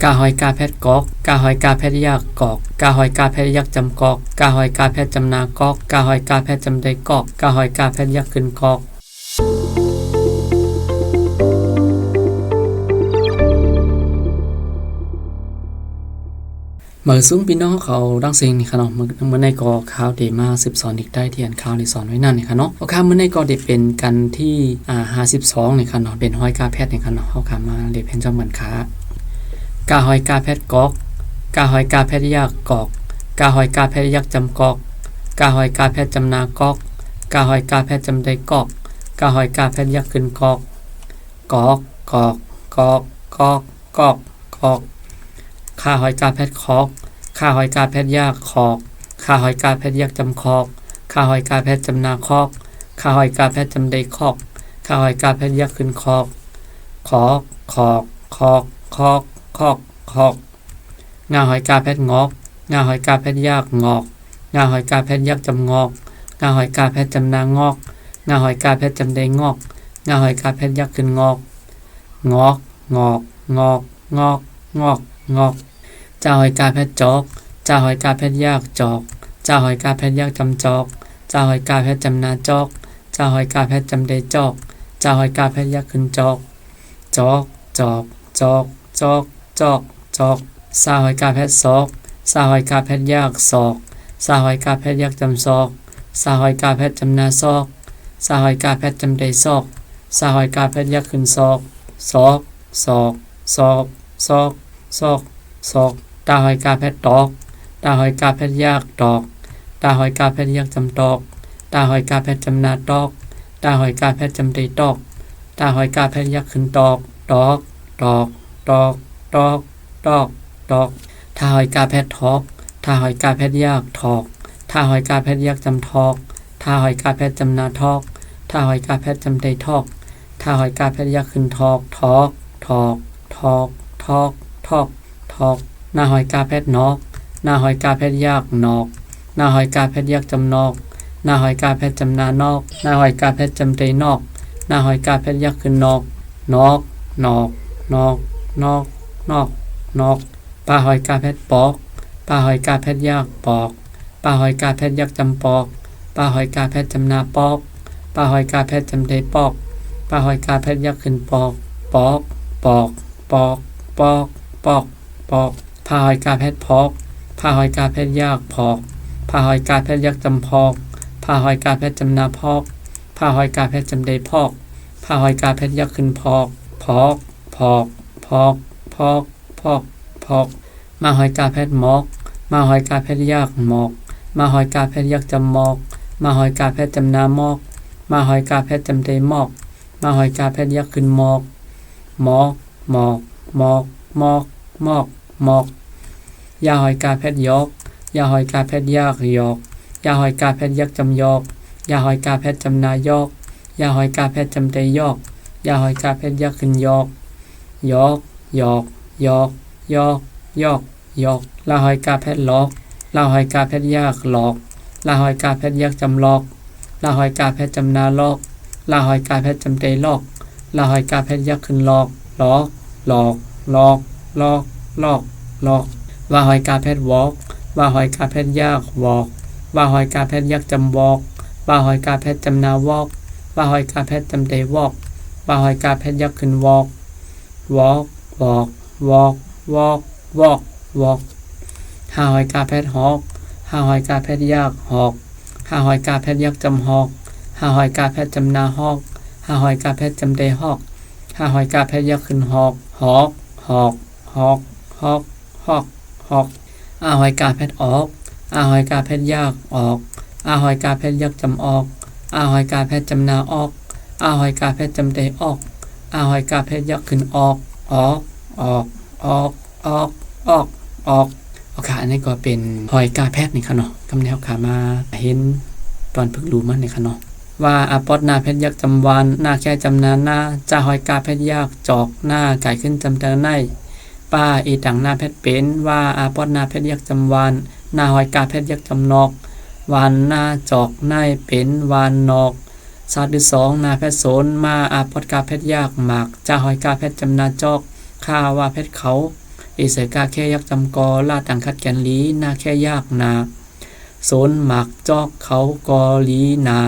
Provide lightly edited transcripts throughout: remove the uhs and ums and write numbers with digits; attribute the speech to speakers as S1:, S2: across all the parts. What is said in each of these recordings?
S1: กาหอยกาแพทย์กอกกาหอยกาแพทย์ยากกอกกาหอยกาแพทย์ยักจำกอกกาหอยกาแพทย์จำนากอกกาหอยกาแพทย์จำได้กอกกาหอยกาแพทย์ยักขึ้นกอกเมื่อซุ้มพี่น้องเขาดังเสียงนี่ค่ะเนาะเมื่อในก็ข่าวได้มา12อีกได้ที่อันข่าวที่สอนไว้นั่นนี่ค่ะเนาะข่าวเมื่อในก็ได้เป็นกันที่52นี่ค่ะเนาะเป็นหอยกาแพทย์นี่ค่ะเนาะเฮาขามาได้เป็นเจ้าเหมือนค้ากาหอยกาแพทย์กอกกาหอยกาแพทย์ยากกอกกาหอยกาแพทย์ยักจำกอกกาหอยกาแพทย์จำนากอกกาหอยกาแพทย์จำได้กอกกาหอยกาแพทย์ยักขึ้นกอกกอกกอกกอกกอกกอกกอกข้าหอยกาแพทย์คอกข้าหอยกาแพทย์ยากคอกข้าหอยกาแพทย์ยักจำคอกข้าหอยกาแพทย์จำนาคอกข้าหอยกาแพทย์จำได้คอกข้าหอยกาแพทย์ยักขึ้นคอกคอกคอกคอกคอกคอกคอกงาหอยกาแพทย์งอกงาหอยกาแพทย์ยากงอกงาหอยกาแพทย์ยักจำงอกงาหอยกาแพทย์จำนางอกงาหอยกาแพทย์จำได้งอกงาหอยกาแพทย์ยักขึ้นงอกงอกงอกงอกงอกงอกงอกจ้าหอยกาแพทย์จอกจ้าหอยกาแพทย์ยากจอกจ้าหอยกาแพทย์ยากจำจอกจ้าหอยกาแพทย์จำนาจอกจ้าหอยกาแพทย์จำได้จอกจ้าหอยกาแพทย์ยักขึ้นจอกจอกจอกจอกจอกจอกจอกซาหอยกาแพทย์ซอกซาหอยกาแพทย์ยากศอกซาหอยกาแพทย์ยากจำซอกซาหอยกาแพทย์จำนาซอกซาหอยกาแพทย์จำได้ซอกซาหอยกาแพทย์ยักขึ้นซอกซอกซอกซอกซอกซอกซอกตาหอยกาแพทย์ตอกตาหอยกาแพทย์ยากตอกตาหอยกาแพทย์ยากจำตอกตาหอยกาแพทย์จำนาตอกตาหอยกาแพทย์จำได้ตอกตาหอยกาแพทย์ยักขึ้นตอกตอกตอกตอกตอกตอกตอกถ้าหอยกาแพทย์ทอกถ้าหอยกาแพทย์ยากทอกถ้าหอยกาแพทย์ยากจำทอกถ้าหอยกาแพทย์จำนาทอกถ้าหอยกาแพทย์จำได้ทอกถ้าหอยกาแพทย์ยากขึ้นทอกทอกทอกทอกทอกทอกทอกหน้าหอยกาแพทย์นอกหน้าหอยกาแพทย์ยากนอกหน้าหอยกาแพทย์ยากจำนอกหน้าหอยกาแพทย์จำนานอกหน้าหอยกาแพทย์จำได้นอกหน้าหอยกาแพทย์ยากขึ้นนอกนอกนอกนอกนอกนอกนอกปลาหอยกาแพทย์ปอกปลาหอยกาแพทย์ยากปอกปลาหอยกาแพทย์ยากจำปอกปลาหอยกาแพทย์จำนาปอกปลาหอยกาแพทย์จำได้ปอกปลาหอยกาแพทย์ยากขึ้นปอกปอกปอกปอกปอกปอกปอกปลาหอยกาแพทย์พอกปลาหอยกาแพทย์ยากพอกปลาหอยกาแพทย์ยากจำพอกปลาหอยกาแพทย์จำนาพอกปลาหอยกาแพทย์จำได้พอกปลาหอยกาแพทย์ยากขึ้นพอกพอกพอกพอกพอกพอกพอกมาหอยกาแพทย์หมอกมาหอยกาแพทย์ยากหมอกมาหอยกาแพทย์ยากจำหมอกมาหอยกาแพทย์จำนาหมอกมาหอยกาแพทย์จำได้หมอกมาหอยกาแพทย์ยากขึ้นหมอกหมอกหมอกหมอกหมอกหมอกหมอกยาหอยกาแพทย์ยอกยาหอยกาแพทย์ยากยอกยาหอยกาแพทย์ยากจำยอกยาหอยกาแพทย์จำนายอกยาหอยกาแพทย์จำได้ยอกยาหอยกาแพทย์ยากขึ้นยอกยอกยอกยอกยอกยอกยอกลาหอยกาแพทย์ลอกลาหอยกาแพทย์ยากหลอกลาหอยกาแพทย์ยากจำลอกลาหอยกาแพทย์จำนาลอกลาหอยกาแพทย์จำได้ลอกลาหอยกาแพทย์ยากขึ้นลอกลอกหลอกหลอกหลอกหลอกหลอกว่าหอยกาแพทย์วอกว่าหอยกาแพทย์ยากวอกว่าหอยกาแพทย์ยากจำวอกว่าหอยกาแพทย์จำนาวอกว่าหอยกาแพทย์จำได้วอกว่าหอยกาแพทย์ยากขึ้นวอกวอกวอกวอกวอกวอกวอกหาหอยกาแพทย์หอกหาหอยกาแพทย์ยากหอกหาหอยกาแพทย์ยากจำหอกหาหอยกาแพทย์จำนาหอกหาหอยกาแพทย์จำได้หอกหาหอยกาแพทย์ยากขึ้นหอกหอกหอกหอกหอกหอกหอกอาหอยกาแพทย์ออกอาหอยกาแพทย์ยากออกอาหอยกาแพทย์ยากจำออกอาหอยกาแพทย์จำนาออกอาหอยกาแพทย์จำได้ออกอาหอยกาแพทย์ยากขึ้นออกออกออกออกออกออกออกเอาค่ะอันนี้ก็เป็นหอยกาแพทย์นี่ค่ะเนาะกำแนวขามาเห็นตอนพึกรู้มันนี่ค่ะเนาะว่าอาปอดหน้าเพชรยักจำวานหน้าแค่จำนาหน้าจะหอยกาเพชรยากจอกหน้าไก่ขึ้นจำเตอในป้าอีดังหน้าเพชรเป็นว่าอาปอดหน้าเพชรยักจำวานหน้าหอยกาเพชรยักจำนอกวานหน้าจอกในเป็นวานนอกซาดือ2หน้าเพชรโสนมาอาปอดกาเพชรยากหมากจะหอยกาเพชรจำนาจอกข้าว่าเพชรเขา เอเสกาแค่ยักจำกอลาดังคัดแกนลีนาแค่ยากนาโซนหมักจอกเขากอลีนา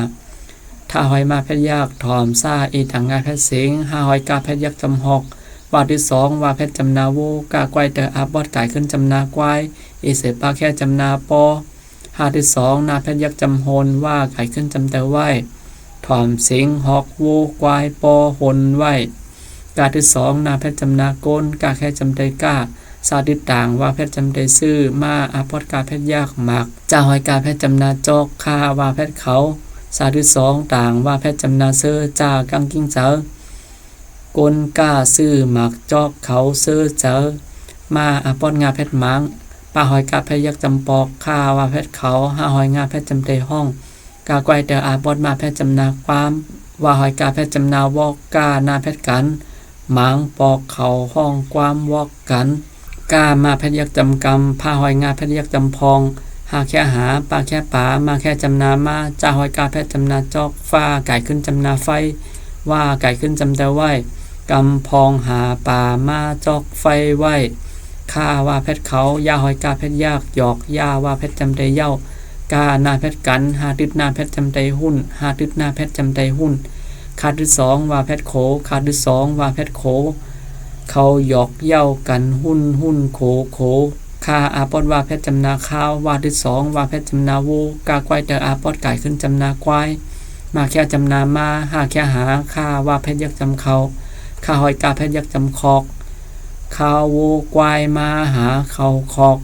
S1: ถ้าหอยมาแพทยากถอมซ่าเอตังงาแพทเสง5หอยกาแพทยักจำหอกว่าที่2ว่าแพทจำนาโวกาไกวเตออาบอดไก่ขึ้นจำนากวายเอเสปาแค่จำนาปอ5ที่2นาแพทยักจำโฮนว่าไก่ขึ้นจำเตอไว้ถอมเสงหอกโวกวายปอหนไว้กาที่2นาแพทจำนาโกนกาแค่จำเตกาซาดิต่างว่าแพทจำได้ซื้อมาอาพอดกาแพทยากหมักจ้าหอยกาแพทจำนาจอกคาว่าแพทเขาซาดิ2ต่างว่าแพทจำนาเซอจ้ากังกิ้งเจอกนกาซื้อหมักจอกเขาเซอเจอมาอาพอดงาแพทมังป้าหอยกาแพทยักจำปอกคาว่าแพทเขา5หอยงาแพทจำได้ห้องกาไกวเตออาพอดมาแพทจำนาความว่าหอยกาแพทจำนาวอกกานาแพทกันมังปอกเขาห้องความวอกกันกามาแพทยักจำกำพาหอยงาแพทยักจำพองหาแค่หาปลาแค่ป่ามาแค่จำนามาจ้าหอยกาแพทจำนาจอกฟ้าไก่ขึ้นจำนาไฟว่าไก่ขึ้นจำแต่ไว้กำพองหาป่ามาจอกไฟไว้ข้าว่าแพทเขายาหอยกาแพทยากหยอกยาว่าแพทจำได้เย้ากานาแพทกันหาตึดนาแพทจำได้หุ้นหาตึดนาแพทจำได้หุ้นคาดที่2ว่าแพทโขคาดที่2ว่าแพทโขเขาหยอกเย้ากันหุ้นโขค่าอาปอดว่าแพทจำนาข้าวว่าที่2ว่าแพทจำนาวูกาไกวเตออาปอดไก่ขึ้นจำนาควายมาแค่จำนามาหาแค่หาค่าว่าแพทยักจำเขาค่าหอยกาแพทยักจำคอกข้าววูควายมาหาเขาคอก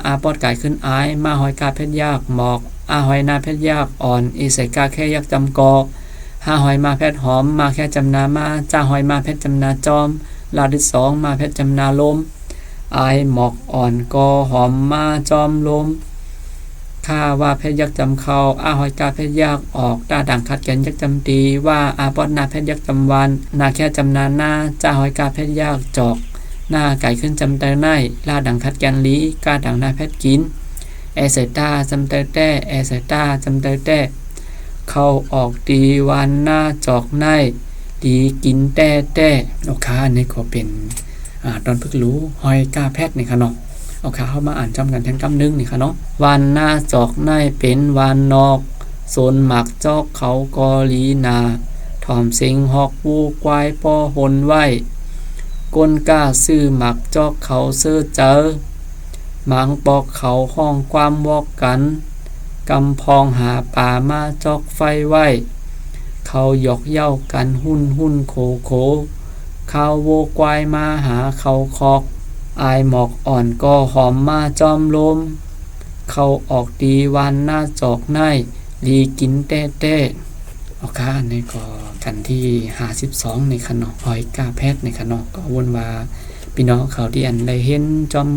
S1: อาปอดไก่ขึ้นอ้ายมาหอยกาแพทยากหมอกหอยนาแพทยากอ่อนอีใส่กาแค่ยักจำกอหอยมาแพทหอมมาแค่จำนามาจ้าหอยมาแพทจำนาจอมลาที่2มาแพทจำนาลมอายหมอกอ่อนกอหอมมาจอมลมข้าว่าแพทยักจำเขาหอยกาแพทยักออกตาดังคัดแกนยักจำตีว่าปอดนาแพทยักจำวันนาแค่จำนาหน้าจ้าหอยกาแพทยักจอกหน้าไก่ขึ้นจำเตอไนลาดังคัดแกนลีกาดังนาแพทกินแอเซตาจำเตอแต้แอเซตาจำเตอแต้เข้าออกดีวันหน้าจอกในดีกินแต้โอเคนี่ก็เป็นตอนพึกรู้หอยกาแพทนี่ค่ะเนาะโอเคเข้ามาอ่านจำกันแทนกำนึงนี่ค่ะเนาะวันหน้าจอกในเป็นวันนอกโซนหมักจอกเขากอลีนาถอมเซ็งหอกวูควายปอหนไว้ก้นกาซื้อหมักจอกเขาเสื้อเจอหมังปอกเขาห้องความวอกกันกำพองหาป่ามาจอกไฟไว้เขาหยอกเย้ากันหุ้นโขข้าวโวควายมาหาเขาคอกอายหมอกอ่อนก็หอมมาจอมลมเขาออกดีวันหน้าจอกในลีกินแต้โอเคนี่ก็กันที่52ในคะเนาะหอยกาแพทในคะเนาะก็วนว่าพี่น้องเขาที่อันได้เห็นจอม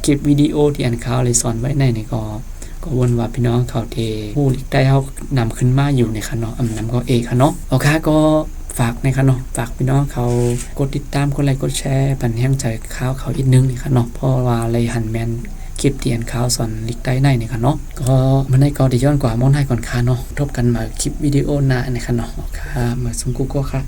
S1: คลิปวิดีโอที่อันเขาเลยสอนไว้ในนี่ก็วนว่าพี่น้องเขาที่ผู้ได้เขานำขึ้นมาอยู่ในคะเนาะนำก็เอกคะเนาะโอเคก็ฝากในคะเนาะฝากพี่น้องเขากดติดตามกดไลค์กดแชร์ปันแห้งใจข่าวเขาอีกนึงนี่ค่ะเนาะเพราะว่าเลยหันแมนคลิปเตียนข่าวสอนลิกได้ในนี่ค่ะเนาะก็มันได้ก็ได้ย้อนกว่ามองให้ก่อนค่ะเนาะทบกันมาคลิปวิดีโอหน้านี่ค่ะเนาะค่ะมาสมกูก็ค่ะ